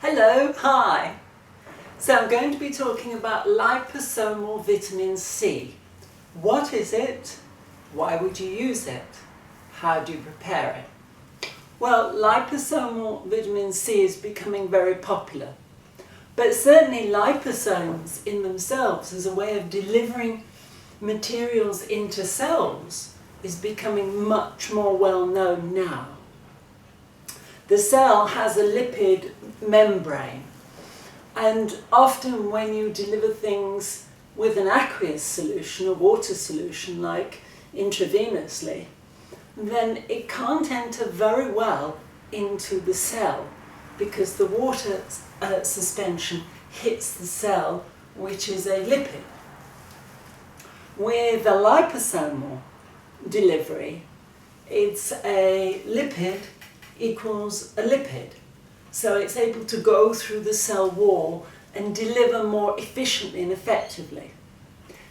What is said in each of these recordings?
Hello, hi. So I'm going to be talking about liposomal vitamin C. What is it? Why would you use it? How do you prepare it? Well, liposomal vitamin C is becoming very popular, but certainly liposomes in themselves as a way of delivering materials into cells is becoming much more well known now. The cell has a lipid membrane, and often when you deliver things with an aqueous solution, a water solution like intravenously, then it can't enter very well into the cell because the water suspension hits the cell, which is a lipid. With a liposomal delivery, it's a lipid equals a lipid. So it's able to go through the cell wall and deliver more efficiently and effectively.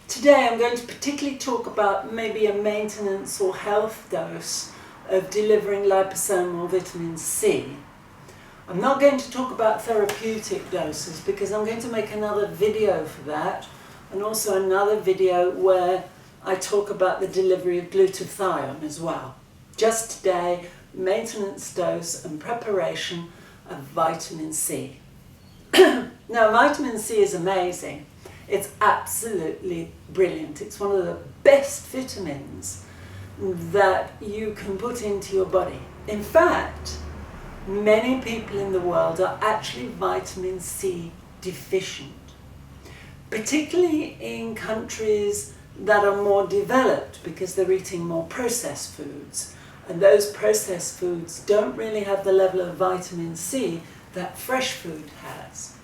Today I'm going to particularly talk about maybe a maintenance or health dose of delivering liposomal vitamin C. I'm not going to talk about therapeutic doses because I'm going to make another video for that, and also another video where I talk about the delivery of glutathione as well. Just today, maintenance dose and preparation of vitamin C. Now, vitamin C is amazing. It's absolutely brilliant. It's one of the best vitamins that you can put into your body. In fact, many people in the world are actually vitamin C deficient, particularly in countries that are more developed because they're eating more processed foods. And those processed foods don't really have the level of vitamin C that fresh food has.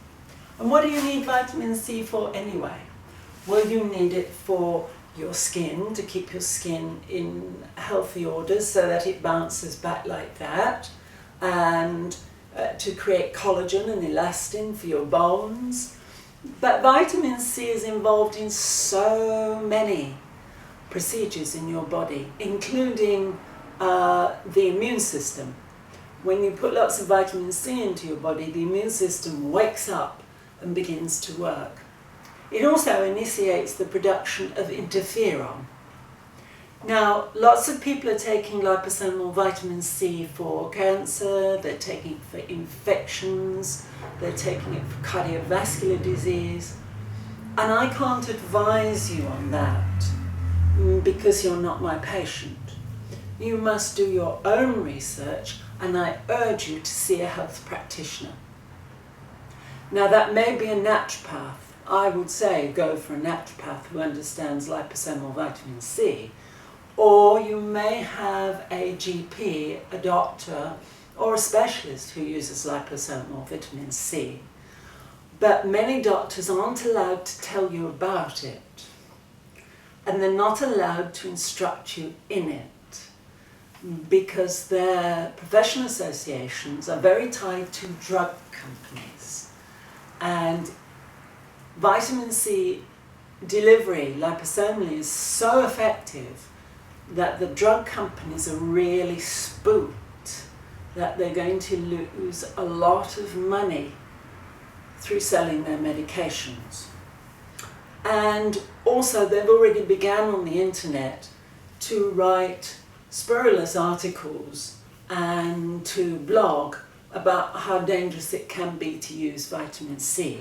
And what do you need vitamin C for anyway? Well, you need it for your skin, to keep your skin in healthy order so that it bounces back like that, and to create collagen and elastin for your bones. But vitamin C is involved in so many procedures in your body, including the immune system. When you put lots of vitamin C into your body, the immune system wakes up and begins to work. It also initiates the production of interferon. Now, lots of people are taking liposomal vitamin C for cancer, they're taking it for infections, they're taking it for cardiovascular disease, and I can't advise you on that because you're not my patient. You must do your own research, and I urge you to see a health practitioner. Now, that may be a naturopath. I would say go for a naturopath who understands liposomal vitamin C, or you may have a GP, a doctor, or a specialist who uses liposomal vitamin C. But many doctors aren't allowed to tell you about it, and they're not allowed to instruct you in it, because their professional associations are very tied to drug companies. And vitamin C delivery liposomally is so effective that the drug companies are really spooked that they're going to lose a lot of money through selling their medications. And also they've already begun on the internet to write spurious articles and to blog about how dangerous it can be to use vitamin C.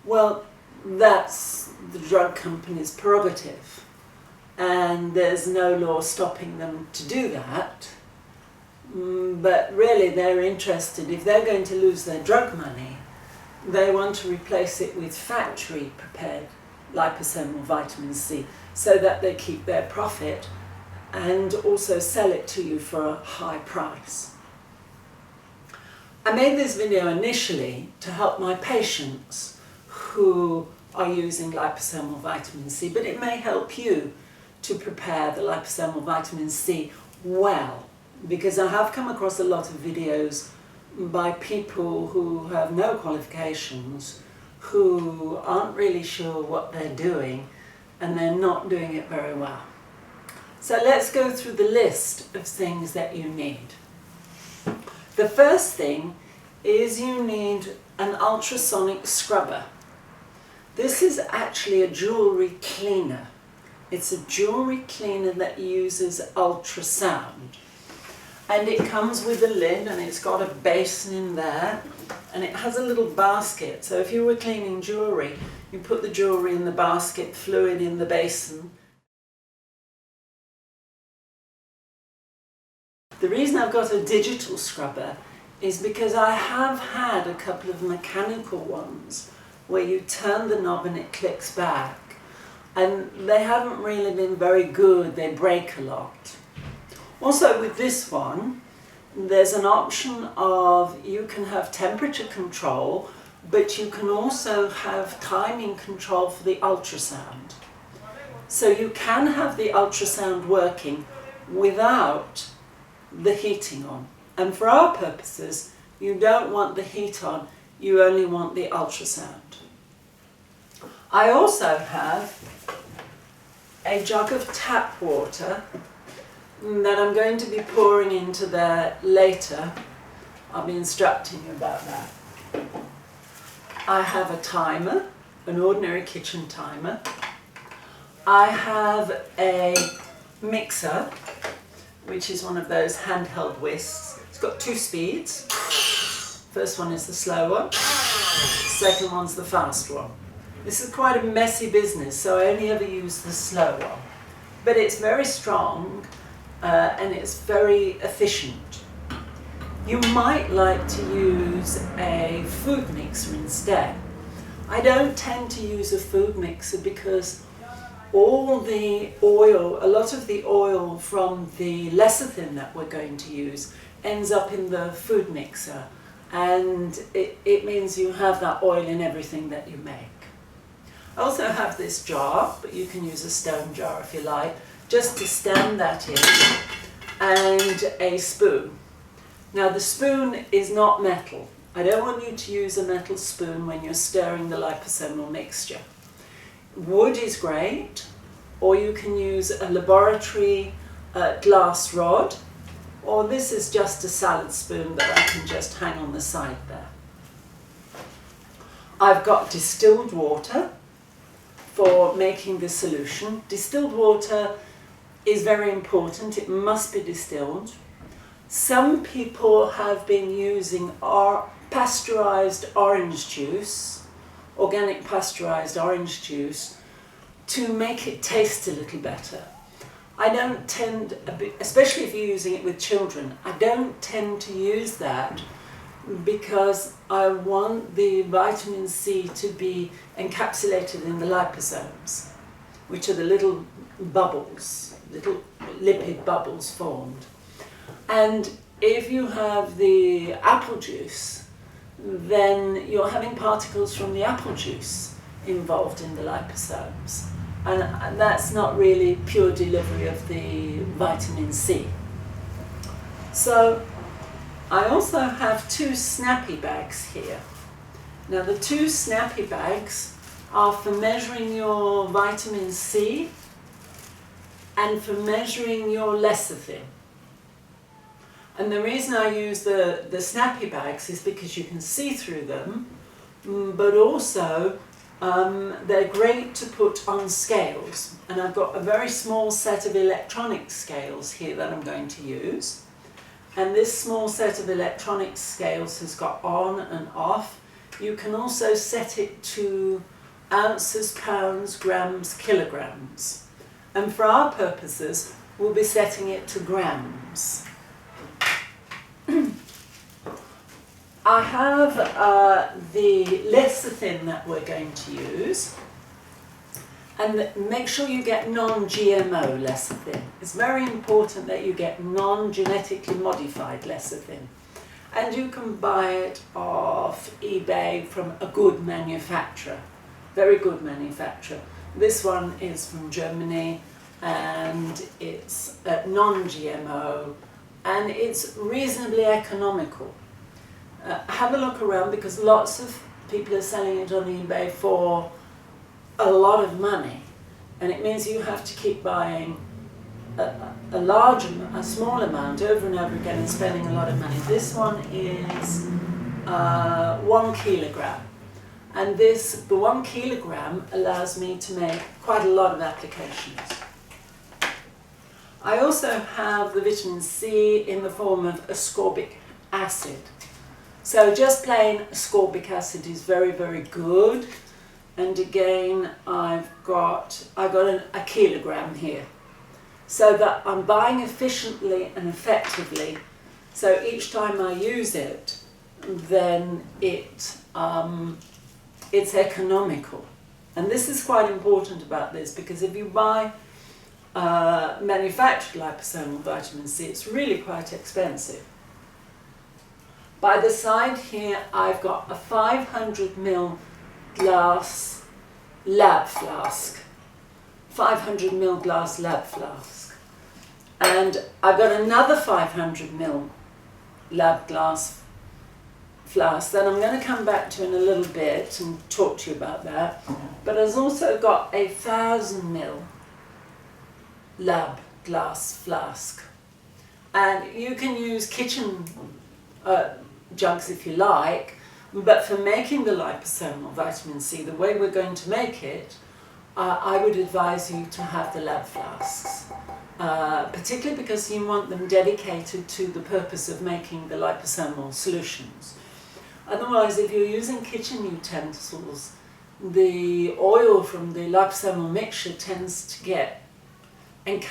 Well, that's the drug company's prerogative, and there's no law stopping them to do that. But really they're interested, if they're going to lose their drug money, they want to replace it with factory prepared liposomal vitamin C so that they keep their profit and also sell it to you for a high price. I made this video initially to help my patients who are using liposomal vitamin C, but it may help you to prepare the liposomal vitamin C well, because I have come across a lot of videos by people who have no qualifications, who aren't really sure what they're doing, and they're not doing it very well. So let's go through the list of things that you need. The first thing is you need an ultrasonic scrubber. This is actually a jewellery cleaner. It's a jewellery cleaner that uses ultrasound. And it comes with a lid, and it's got a basin in there, and it has a little basket. So if you were cleaning jewellery, you put the jewellery in the basket, fluid in the basin. The reason I've got a digital scrubber is because I have had a couple of mechanical ones where you turn the knob and it clicks back, and they haven't really been very good. They break a lot. Also with this one, there's an option of you can have temperature control, but you can also have timing control for the ultrasound. So you can have the ultrasound working without the heating on. And for our purposes, you don't want the heat on, you only want the ultrasound. I also have a jug of tap water that I'm going to be pouring into there later. I'll be instructing you about that. I have a timer, an ordinary kitchen timer. I have a mixer, which is one of those handheld whisks. It's got 2 speeds. First one is the slow one, second one's the fast one. This is quite a messy business, so I only ever use the slow one. But it's very strong and it's very efficient. You might like to use a food mixer instead. I don't tend to use a food mixer because all the oil, a lot of the oil from the lecithin that we're going to use ends up in the food mixer, and it means you have that oil in everything that you make. I also have this jar, but you can use a stone jar if you like, just to stand that in, and a spoon. Now the spoon is not metal. I don't want you to use a metal spoon when you're stirring the liposomal mixture. Wood is great, or you can use a laboratory glass rod, or this is just a salad spoon that I can just hang on the side there. I've got distilled water for making the solution. Distilled water is very important. It must be distilled. Some people have been using pasteurized orange juice, organic pasteurized orange juice, to make it taste a little better. I don't tend, especially if you're using it with children, I don't tend to use that because I want the vitamin C to be encapsulated in the liposomes, which are the little bubbles, little lipid bubbles formed. And if you have the apple juice, then you're having particles from the apple juice involved in the liposomes. And that's not really pure delivery of the vitamin C. So I also have 2 snappy bags here. Now the 2 snappy bags are for measuring your vitamin C and for measuring your lecithin. And the reason I use the snappy bags is because you can see through them, but also they're great to put on scales. And I've got a very small set of electronic scales here that I'm going to use. And this small set of electronic scales has got on and off. You can also set it to ounces, pounds, grams, kilograms. And for our purposes, we'll be setting it to grams. I have the lecithin that we're going to use, and make sure you get non-GMO lecithin. It's very important that you get non-genetically modified lecithin, and you can buy it off eBay from a good manufacturer, very good manufacturer. This one is from Germany, and it's non-GMO, and it's reasonably economical. Have a look around because lots of people are selling it on eBay for a lot of money, and it means you have to keep buying a small amount over and over again and spending a lot of money. This one is 1 kilogram. And the 1 kilogram allows me to make quite a lot of applications. I also have the vitamin C in the form of ascorbic acid. So just plain ascorbic acid is very, very good. And again, I got a kilogram here. So that I'm buying efficiently and effectively. So each time I use it, then it's economical. And this is quite important about this, because if you buy manufactured liposomal vitamin C, it's really quite expensive. By the side here, I've got a 500 ml glass lab flask. 500 ml glass lab flask. And I've got another 500 ml lab glass flask that I'm going to come back to in a little bit and talk to you about that. But I've also got a 1000 ml lab glass flask. And you can use kitchen jugs if you like, but for making the liposomal vitamin C, the way we're going to make it, I would advise you to have the lab flasks, particularly because you want them dedicated to the purpose of making the liposomal solutions. Otherwise, if you're using kitchen utensils, the oil from the liposomal mixture tends to get on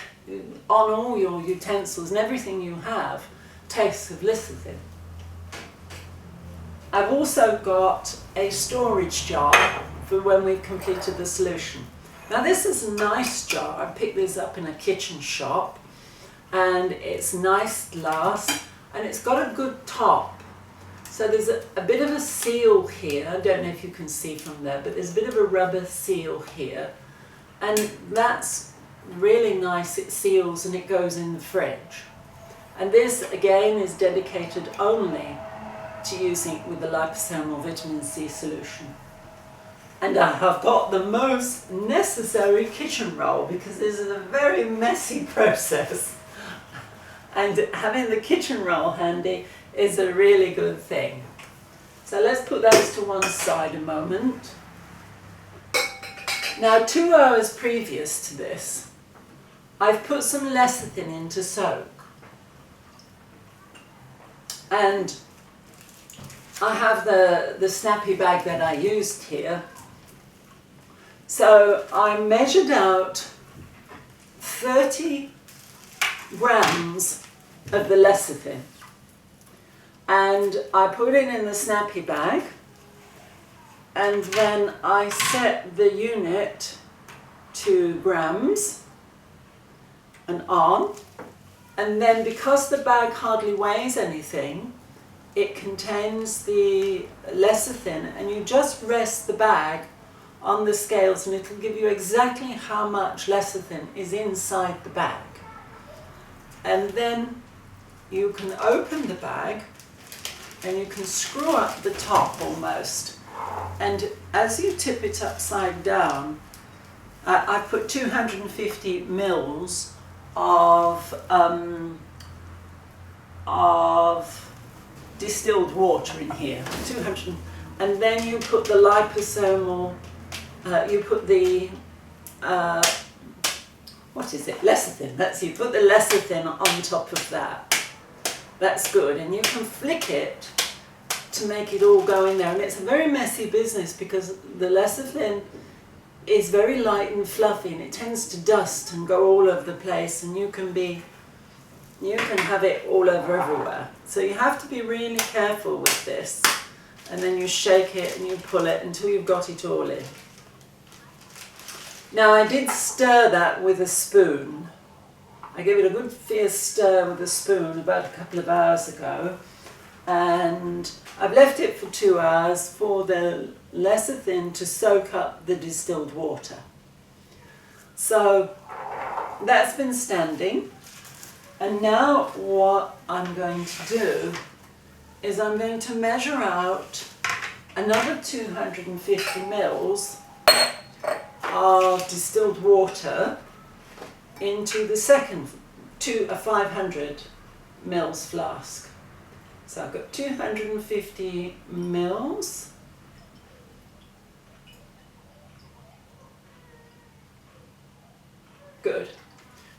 all your utensils, and everything you have tastes of lecithin. I've also got a storage jar for when we've completed the solution. Now this is a nice jar. I picked this up in a kitchen shop, and it's nice glass, and it's got a good top. So there's a bit of a seal here. I don't know if you can see from there, but there's a bit of a rubber seal here, and that's really nice. It seals and it goes in the fridge. And this again is dedicated only to using it with the liposomal vitamin C solution. And I have got the most necessary kitchen roll, because this is a very messy process. And having the kitchen roll handy is a really good thing. So let's put those to one side a moment. Now 2 hours previous to this, I've put some lecithin in to soak. And I have the snappy bag that I used here. So I measured out 30 grams of the lecithin, and I put it in the snappy bag, and then I set the unit to grams and on, and then because the bag hardly weighs anything, it contains the lecithin, and you just rest the bag on the scales and it'll give you exactly how much lecithin is inside the bag. And then you can open the bag and you can screw up the top almost, and as you tip it upside down, I put 250 mils of distilled water in here, 200, and then you put the liposomal, you put the, lecithin, you put the lecithin on top of that. That's good, and you can flick it to make it all go in there, and it's a very messy business because the lecithin is very light and fluffy, and it tends to dust and go all over the place, and you can have it all over everywhere. So you have to be really careful with this, and then you shake it and you pull it until you've got it all in. Now I did stir that with a spoon. I gave it a good fierce stir with a spoon about a couple of hours ago, and I've left it for 2 hours for the lecithin to soak up the distilled water. So that's been standing, and now what I'm going to do is I'm going to measure out another 250 mils of distilled water into the second, a 500 mils flask. So I've got 250 mils. Good.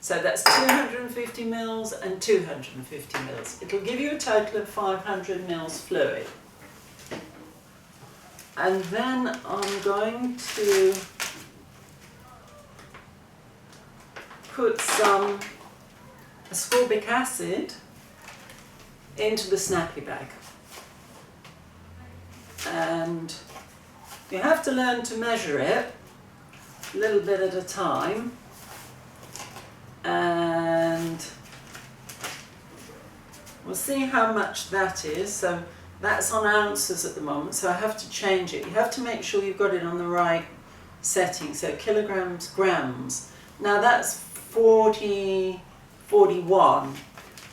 So that's 250 mils and 250 mils. It'll give you a total of 500 mils fluid. And then I'm going to put some ascorbic acid into the snappy bag. And you have to learn to measure it a little bit at a time. And we'll see how much that is. So that's on ounces at the moment, so I have to change it. You have to make sure you've got it on the right setting, so kilograms, grams. Now that's 40, 41.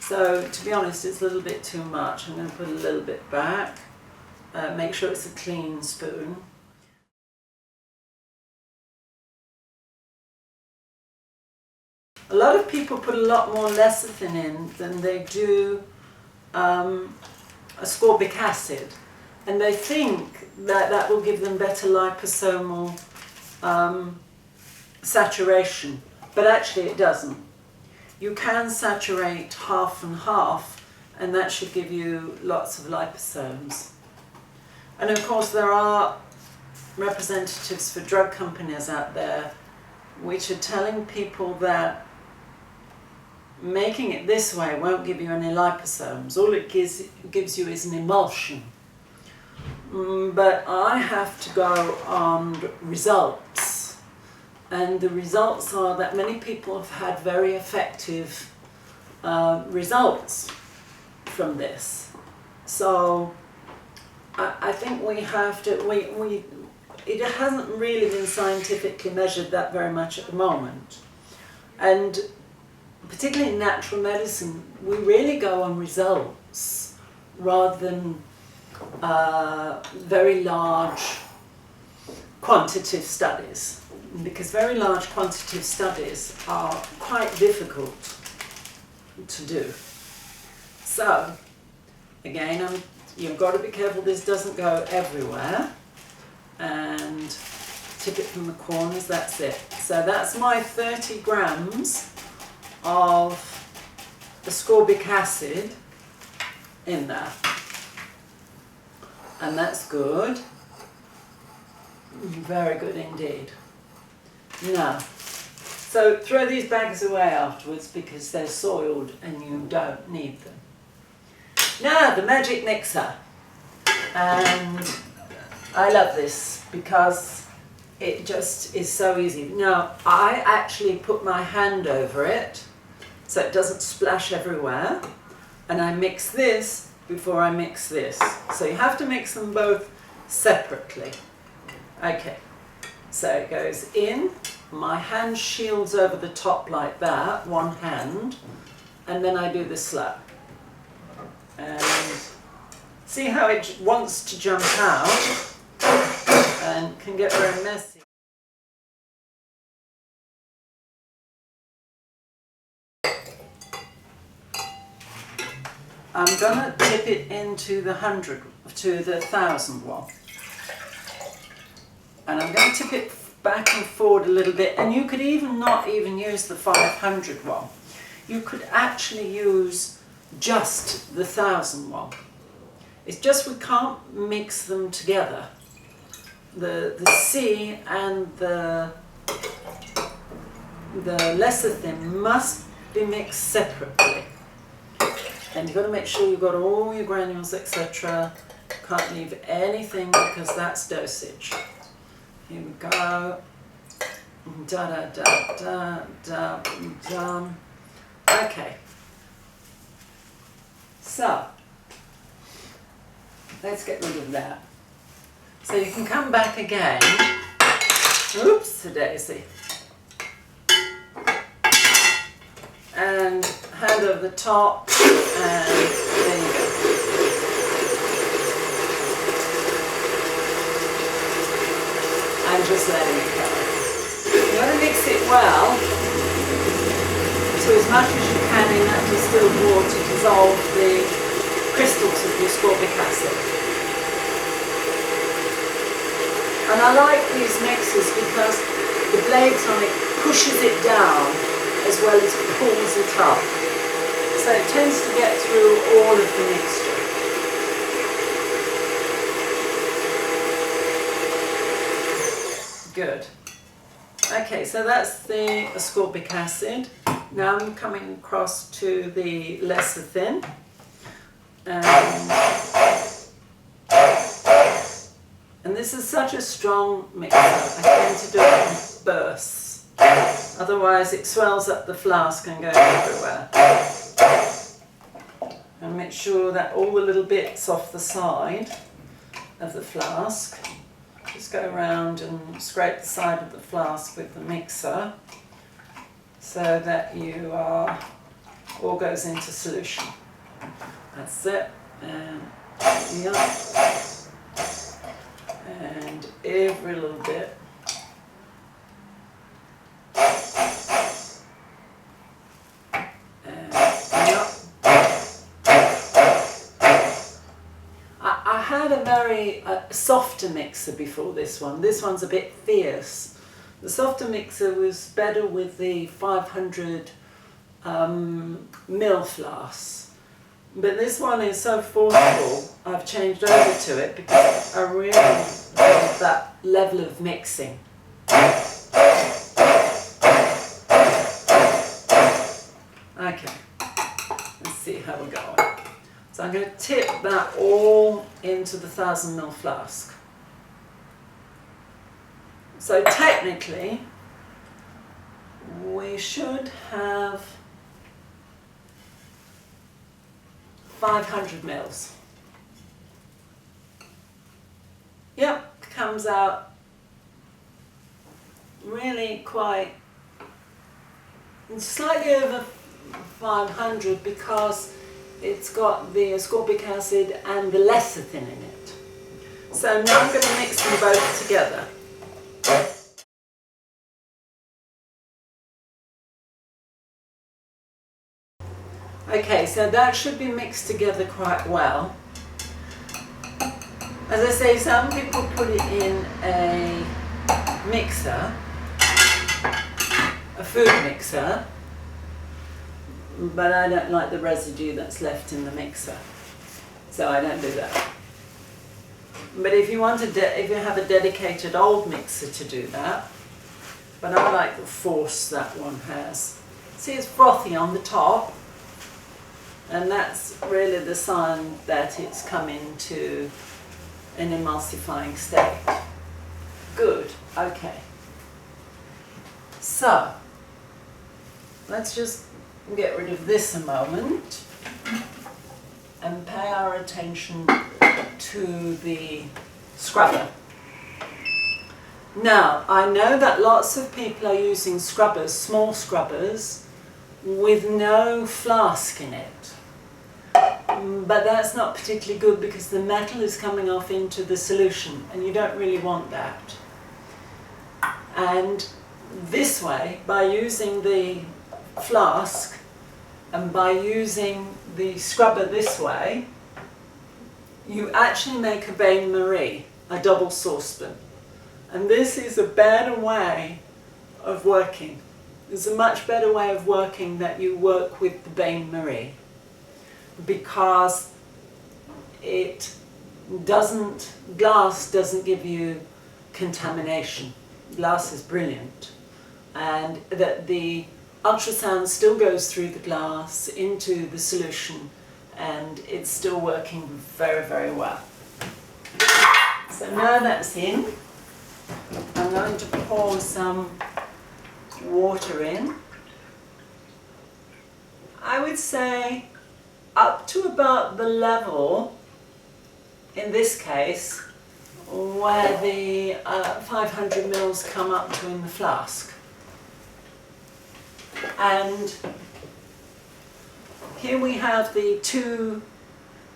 So to be honest, it's a little bit too much. I'm going to put a little bit back. Make sure it's a clean spoon. A lot of people put a lot more lecithin in than they do ascorbic acid, and they think that that will give them better liposomal saturation, but actually it doesn't. You can saturate half and half, and that should give you lots of liposomes. And of course there are representatives for drug companies out there which are telling people that making it this way won't give you any liposomes. All it gives you is an emulsion. But I have to go on results. And the results are that many people have had very effective results from this. So I think we have to, it hasn't really been scientifically measured that very much at the moment. And particularly in natural medicine, we really go on results rather than very large quantitative studies, because very large quantitative studies are quite difficult to do. So, again, you've got to be careful this doesn't go everywhere, and tip it from the corners, that's it. So that's my 30 grams of ascorbic acid in there, and that's good, very good indeed. Now, so throw these bags away afterwards because they're soiled and you don't need them. Now the magic mixer, and I love this because it just is so easy. Now I actually put my hand over it so it doesn't splash everywhere, and I mix this before I mix this. So you have to mix them both separately. Okay, so it goes in, my hand shields over the top like that, one hand, and then I do the slap. And see how it wants to jump out and can get very messy. I'm going to dip it into the 100 to the 1000 one, and I'm going to tip it back and forward a little bit, and you could even not even use the 500 one. You could actually use just the 1000 one. It's just we can't mix them together. The C and the lecithin must be mixed separately. And you've got to make sure you've got all your granules, etc. Can't leave anything because that's dosage. Here we go. Da da da da da da. Okay. So let's get rid of that. So you can come back again. Oops, a daisy. And hand over the top, and there you go. And just letting it go. You want to mix it well, so as much as you can in that distilled water, dissolve the crystals of the ascorbic acid. And I like these mixes because the blades on it pushes it down as well as pulls it up. So it tends to get through all of the mixture. Good. Okay, so that's the ascorbic acid. Now I'm coming across to the lecithin. And this is such a strong mixer. I tend to do it in bursts. Otherwise it swells up the flask and goes everywhere. And make sure that all the little bits off the side of the flask, just go around and scrape the side of the flask with the mixer so that you are, all goes into solution. That's it. And yeah. And every little bit. And yeah. I had a very softer mixer before this one. This one's a bit fierce. The softer mixer was better with the 500 ml flask. But this one is so forceful, I've changed over to it because I really love that level of mixing. Okay, let's see how we're going. So I'm going to tip that all into the 1000 ml flask. So technically, we should have 500 mils. Yep, comes out really quite, slightly over 500 because it's got the ascorbic acid and the lecithin in it. So now I'm going to mix them both together. Okay, so that should be mixed together quite well. As I say, some people put it in a mixer, a food mixer, but I don't like the residue that's left in the mixer, so I don't do that. But if you want to, if you have a dedicated old mixer to do that, but I like the force that one has. See, it's frothy on the top. And that's really the sign that it's come into an emulsifying state. Good, okay. So, let's just get rid of this a moment and pay our attention to the scrubber. Now, I know that lots of people are using scrubbers, small scrubbers, with no flask in it. But that's not particularly good because the metal is coming off into the solution and you don't really want that. And this way, by using the flask and by using the scrubber this way, you actually make a bain-marie, a double saucepan. And this is a better way of working. It's a much better way of working that you work with the bain-marie, because it doesn't, glass doesn't give you contamination. Glass is brilliant, and that the ultrasound still goes through the glass into the solution and it's still working very, very well. So now that's in, I'm going to pour some water in. I would say up to about the level, in this case, where the 500 mils come up to in the flask. And here we have the two.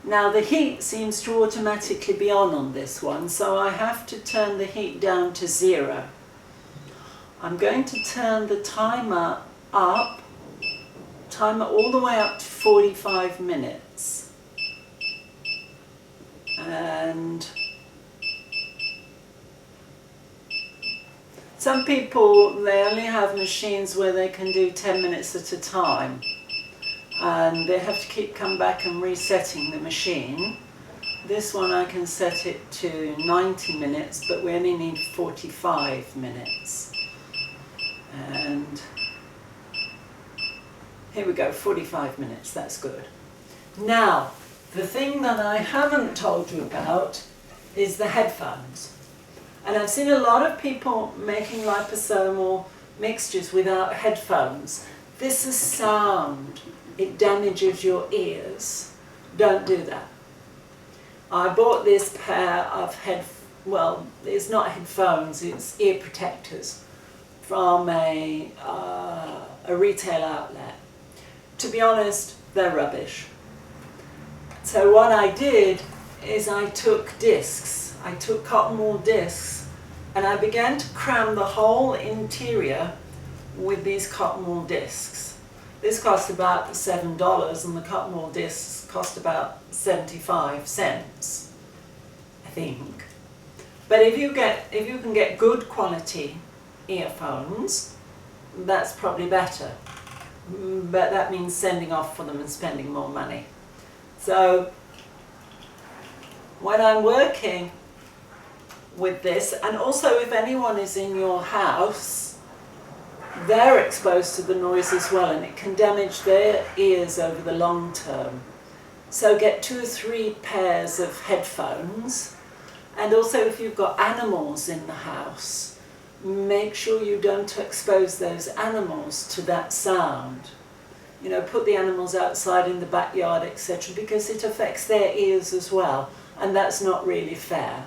Now the heat seems to automatically be on this one, so I have to turn the heat down to 0. I'm going to turn the timer up, all the way up to 45 minutes. And some people, they only have machines where they can do 10 minutes at a time, and they have to keep coming back and resetting the machine. This one I can set it to 90 minutes, but we only need 45 minutes. And here we go, 45 minutes, that's good. Now, the thing that I haven't told you about is the headphones. And I've seen a lot of people making liposomal mixtures without headphones. This is sound. It damages your ears. Don't do that. I bought this pair of well, it's not headphones, it's ear protectors from a retail outlet. To be honest, they're rubbish. So what I did is I took discs. I took cotton wool discs and I began to cram the whole interior with these cotton wool discs. This cost about $7 and the cotton wool discs cost about 75 cents, I think. But if you can get good quality earphones, that's probably better. But that means sending off for them and spending more money. So when I'm working with this, and also if anyone is in your house, they're exposed to the noise as well, and it can damage their ears over the long term. So get 2 or 3 pairs of headphones, and also if you've got animals in the house, make sure you don't expose those animals to that sound. You know, put the animals outside in the backyard, etc., because it affects their ears as well, and that's not really fair.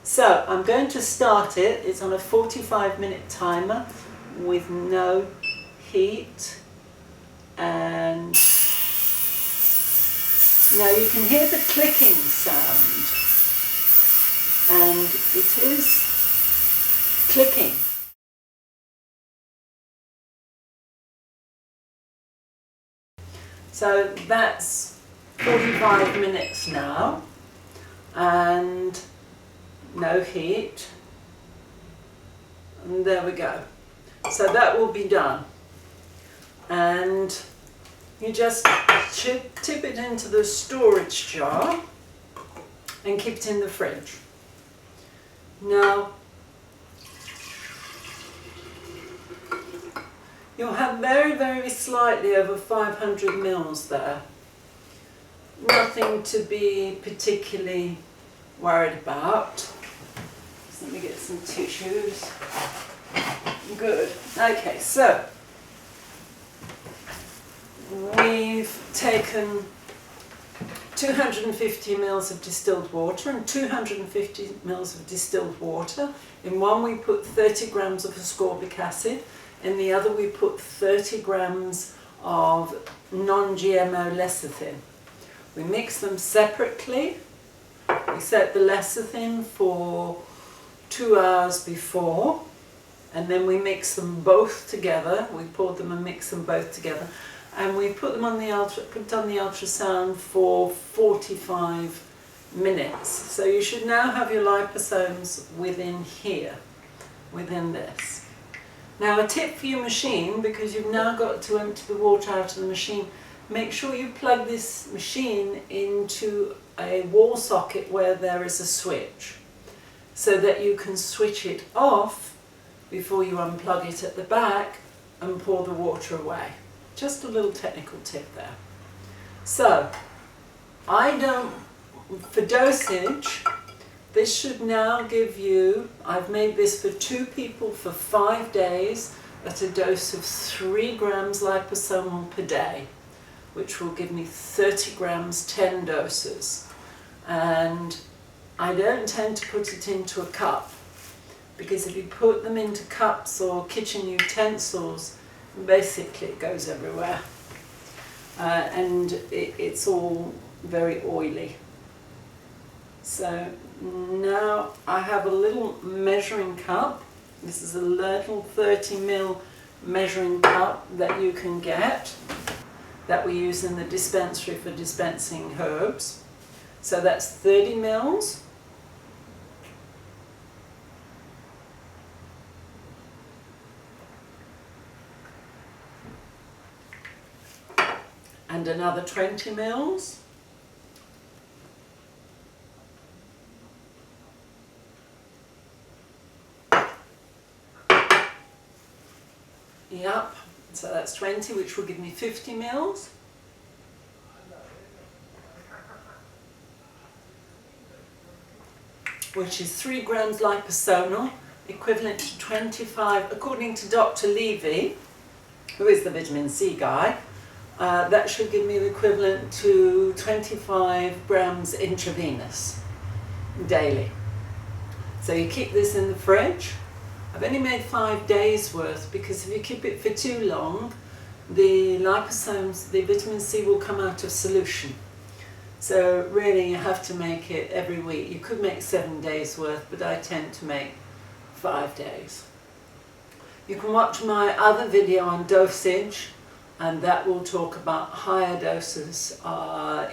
So I'm going to start it. It's on a 45-minute timer with no heat, and now you can hear the clicking sound, and it is clicking. So that's 45 minutes now, and no heat, and there we go. So that will be done, and you just tip it into the storage jar and keep it in the fridge. Now, you'll have very, very slightly over 500 mils there. Nothing to be particularly worried about. So let me get some tissues. Good. Okay, so we've taken 250 mils of distilled water and 250 mils of distilled water. In one we put 30 grams of ascorbic acid. In the other we put 30 grams of non-GMO lecithin. We mix them separately. We set the lecithin for 2 hours before, and then we mix them both together. We poured them and mixed them both together, and we put them on the ultrasound for 45 minutes. So you should now have your liposomes within here, within this. Now a tip for your machine, because you've now got to empty the water out of the machine, make sure you plug this machine into a wall socket where there is a switch, so that you can switch it off before you unplug it at the back and pour the water away. Just a little technical tip there. So, for dosage, this should now give you, I've made this for 2 people for 5 days at a dose of 3 grams liposomal per day, which will give me 30 grams, 10 doses. And I don't tend to put it into a cup, because if you put them into cups or kitchen utensils, basically it goes everywhere, and it's all very oily. So now I have a little measuring cup. This is a little 30 ml measuring cup that you can get, that we use in the dispensary for dispensing herbs. So that's 30 mils. And another 20 mils. Yep, so that's 20, which will give me 50 mils. Which is 3 grams liposomal, equivalent to 25, according to Dr. Levy, who is the vitamin C guy, that should give me the equivalent to 25 grams intravenous daily. So you keep this in the fridge. I've only made 5 days worth because if you keep it for too long, the liposomes, the vitamin C will come out of solution. So really you have to make it every week. You could make 7 days worth, but I tend to make 5 days. You can watch my other video on dosage, and that will talk about higher doses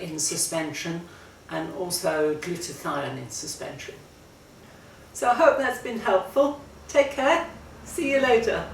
in suspension and also glutathione in suspension. So I hope that's been helpful. Take care. See you later.